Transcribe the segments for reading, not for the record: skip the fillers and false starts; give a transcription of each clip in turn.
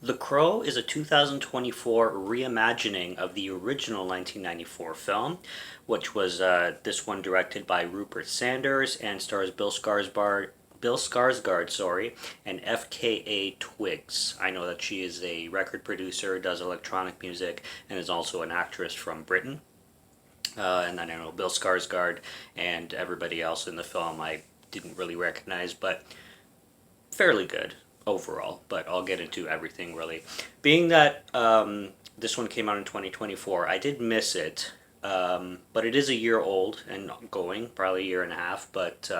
The Crow is a 2024 reimagining of the original 1994 film, which was this one directed by Rupert Sanders and stars Bill Skarsgård, and FKA Twigs. I know that she is a record producer, does electronic music, and is also an actress from Britain. And then I know Bill Skarsgård and everybody else in the film I didn't really recognize, but fairly good overall, but I'll get into everything really. Being that this one came out in 2024, I did miss it, but it is a year old and going, probably a year and a half, but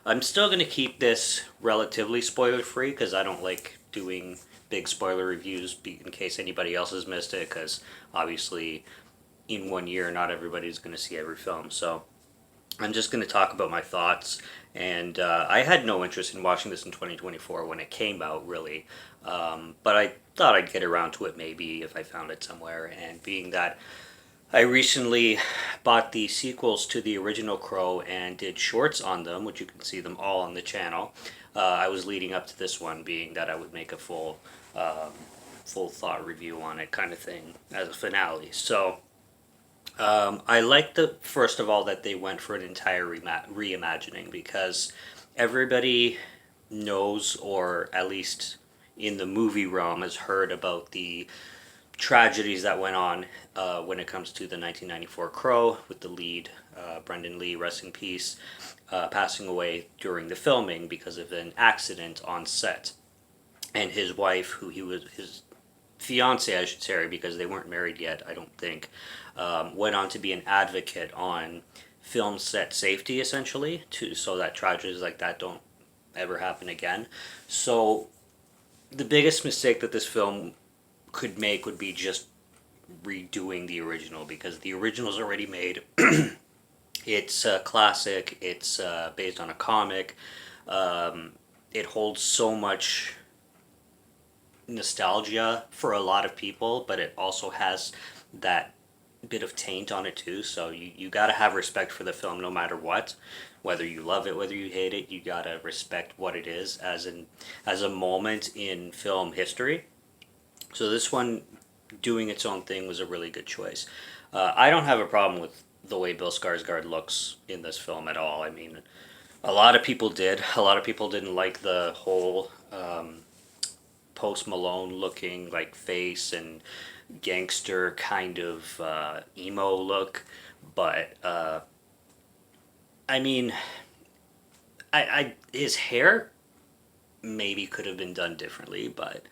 I'm still going to keep this relatively spoiler free because I don't like doing big spoiler reviews in case anybody else has missed it because obviously in 1 year not everybody's going to see every film. So I'm just going to talk about my thoughts. And I had no interest in watching this in 2024 when it came out, really. But I thought I'd get around to it maybe if I found it somewhere. And being that I recently bought the sequels to the original Crow and did shorts on them, which you can see them all on the channel, I was leading up to this one, being that I would make a full thought review on it, kind of thing, as a finale. So I like the first of all that they went for an entire reimagining because everybody knows, or at least in the movie realm, has heard about the tragedies that went on when it comes to the 1994 Crow with the lead, Brendan Lee, rest in peace, passing away during the filming because of an accident on set, and his wife, who he was his fiance, I should say, because they weren't married yet, I don't think, went on to be an advocate on film set safety, essentially, so that tragedies like that don't ever happen again. So the biggest mistake that this film could make would be just redoing the original because the original's already made. It's a classic. It's based on a comic. It holds so much nostalgia for a lot of people, but it also has that bit of taint on it too. So you got to have respect for the film no matter what, whether you love it, whether you hate it. You got to respect what it is as a moment in film history. So this one doing its own thing was a really good choice. I don't have a problem with the way Bill Skarsgård looks in this film at all. I mean, a lot of people did. A lot of people didn't like the whole Post Malone looking like face and gangster kind of emo look, but I mean, I his hair maybe could have been done differently, but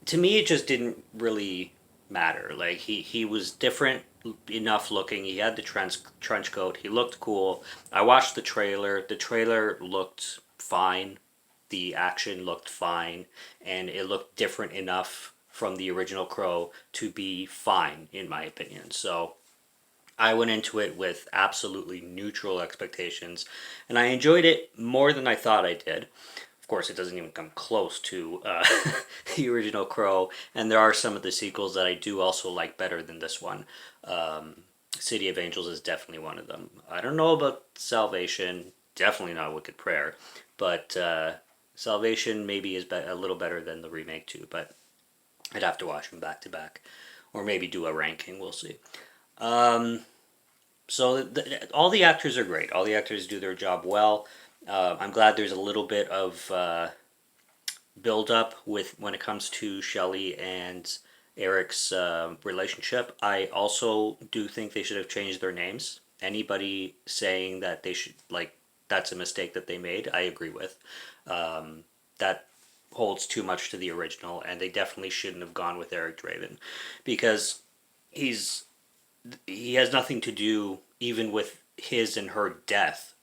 to me it just didn't really matter. Like he was different enough looking. He had the trench coat. He looked cool. I watched the trailer. The trailer looked fine. The action looked fine, and it looked different enough from the original Crow to be fine, in my opinion. So I went into it with absolutely neutral expectations, and I enjoyed it more than I thought I did. Of course, it doesn't even come close to the original Crow, and there are some of the sequels that I do also like better than this one. City of Angels is definitely one of them. I don't know about Salvation, definitely not Wicked Prayer, but Salvation maybe is a little better than the remake too, but I'd have to watch them back to back, or maybe do a ranking. We'll see. Um, all the actors are great. All the actors do their job well. I'm glad there's a little bit of build up with when it comes to Shelley and Eric's relationship. I also do think they should have changed their names. Anybody saying that they should that's a mistake that they made, I agree with. That holds too much to the original, and they definitely shouldn't have gone with Eric Draven because he's he has nothing to do even with his and her death.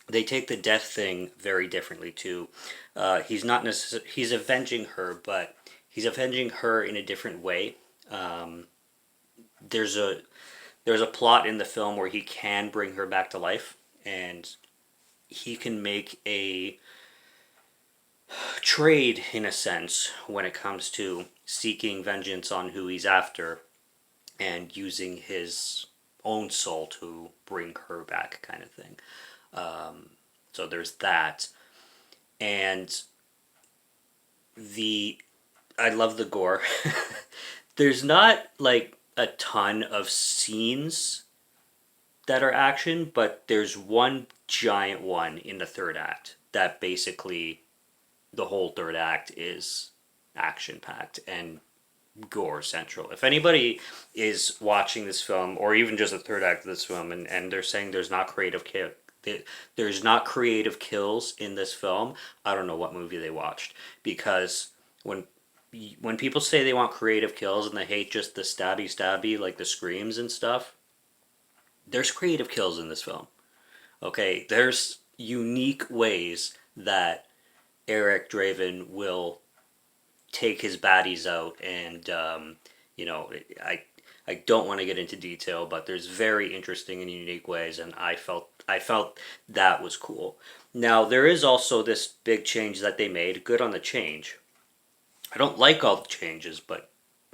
They take the death thing very differently too. He's not necessarily he's avenging her, but he's avenging her in a different way. Um, there's a there's a plot in the film where he can bring her back to life, and he can make a trade in a sense when it comes to seeking vengeance on who he's after and using his own soul to bring her back, kind of thing. So there's that, and the I love the gore. There's not like a ton of scenes that are action, but there's one giant one in the third act that basically the whole third act is action packed and gore central. If anybody is watching this film, or even just the third act of this film, and they're saying there's not creative kills in this film, I don't know what movie they watched, because when when people say they want creative kills and they hate just the stabby like the screams and stuff, there's creative kills in this film. Okay, there's unique ways that Eric Draven will take his baddies out, and you know, I don't want to get into detail, but there's very interesting and unique ways, and I felt that was cool. Now there is also this big change that they made. Good on the change. I don't like all the changes, but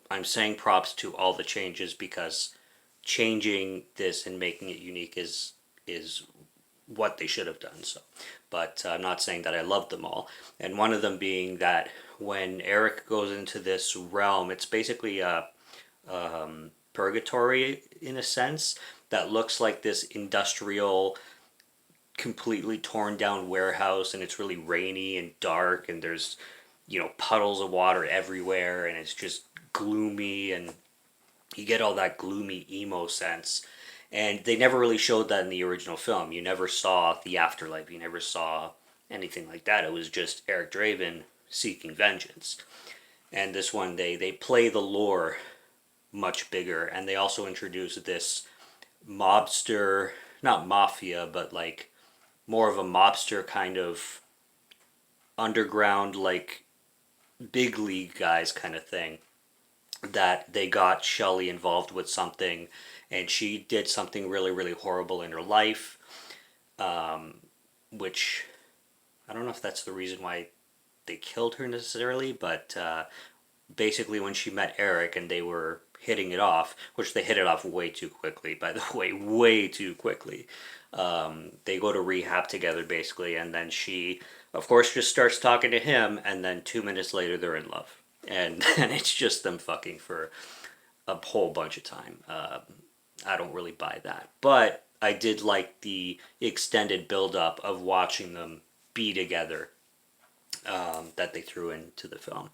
I'm saying props to all the changes, because changing this and making it unique is what they should have done. So, but I'm not saying that I love them all. And one of them being that when Eric goes into this realm, it's basically a purgatory in a sense, that looks like this industrial, completely torn down warehouse, and it's really rainy and dark, and there's puddles of water everywhere, and it's just gloomy, and you get all that gloomy emo sense. And they never really showed that in the original film. You never saw the afterlife. You never saw anything like that. It was just Eric Draven seeking vengeance. And this one, they play the lore much bigger, and they also introduce this mobster, not mafia, but like more of a mobster kind of underground, like big league guys kind of thing, that they got Shelley involved with something, and she did something really, really horrible in her life, which I don't know if that's the reason why they killed her necessarily, but basically when she met Eric and they were hitting it off, which they hit it off way too quickly, by the way, way too quickly. They go to rehab together basically, and then she, of course, just starts talking to him, and then 2 minutes later they're in love, and and it's just them fucking for a whole bunch of time. I don't really buy that, but I did like the extended build up of watching them be together, that they threw into the film.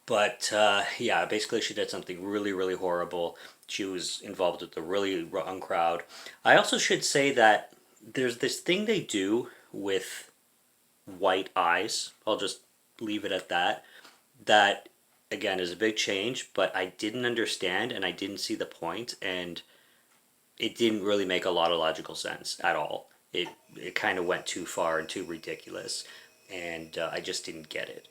But yeah, basically, she did something really, really horrible. She was involved with the really wrong crowd. I also should say that there's this thing they do with white eyes. I'll just leave it at that. That, again, is a big change, but I didn't understand and I didn't see the point, and it didn't really make a lot of logical sense at all. It kind of went too far and too ridiculous, and I just didn't get it.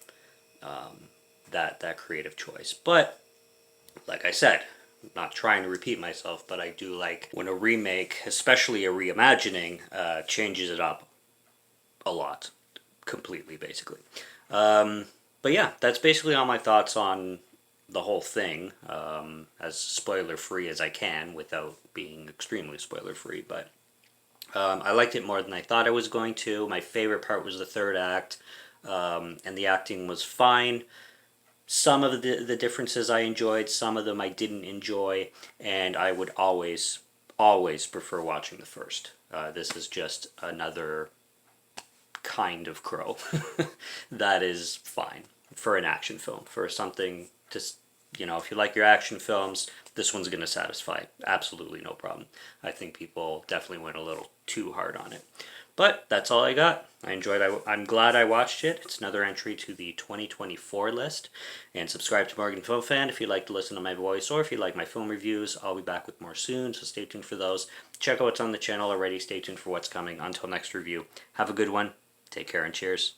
That creative choice. But like I said, I'm not trying to repeat myself, but I do like when a remake, especially a reimagining, changes it up a lot, completely, basically. But yeah, that's basically all my thoughts on the whole thing, as spoiler free as I can without being extremely spoiler free. But I liked it more than I thought I was going to. My favorite part was the third act, and the acting was fine. Some of the differences I enjoyed, some of them I didn't enjoy, and I would always prefer watching the first. This is just another kind of Crow that is fine for an action film. For something just, if you like your action films, this one's going to satisfy. Absolutely no problem. I think people definitely went a little too hard on it. But that's all I got. I enjoyed it. I'm glad I watched it. It's another entry to the 2024 list. And subscribe to Morgan Film Fan if you'd like to listen to my voice, or if you like my film reviews. I'll be back with more soon, so stay tuned for those. Check out what's on the channel already. Stay tuned for what's coming. Until next review, have a good one. Take care and cheers.